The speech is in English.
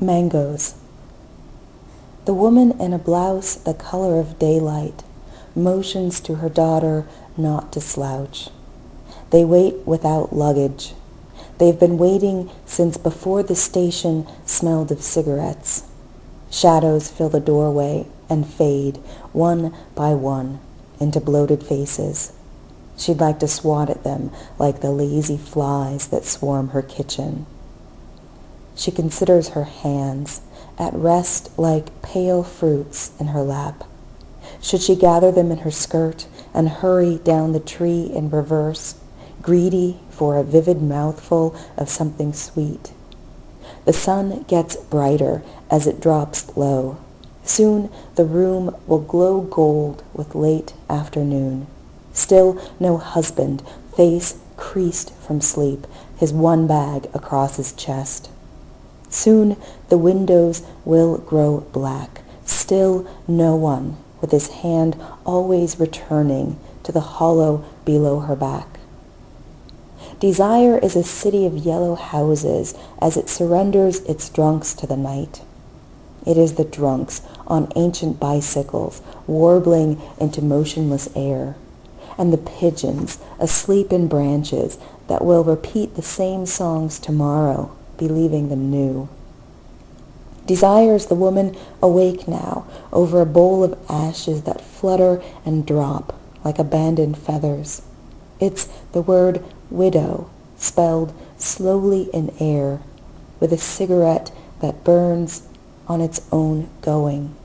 Mangoes. The woman in a blouse the color of daylight motions to her daughter not to slouch. They wait without luggage. They've been waiting since before the station smelled of cigarettes. Shadows fill the doorway and fade, one by one, into bloated faces. She'd like to swat at them like the lazy flies that swarm her kitchen. She considers her hands, at rest like pale fruits in her lap. Should she gather them in her skirt and hurry down the tree in reverse, greedy for a vivid mouthful of something sweet? The sun gets brighter as it drops low. Soon the room will glow gold with late afternoon. Still no husband, face creased from sleep, his one bag across his chest. Soon the windows will grow black. Still no one, with his hand always returning to the hollow below her back. Desire is a city of yellow houses as it surrenders its drunks to the night. It is the drunks on ancient bicycles warbling into motionless air, and the pigeons asleep in branches that will repeat the same songs tomorrow, believing them new. Desire is the woman awake now over a bowl of ashes that flutter and drop like abandoned feathers. It's the word widow spelled slowly in air with a cigarette that burns on its own going.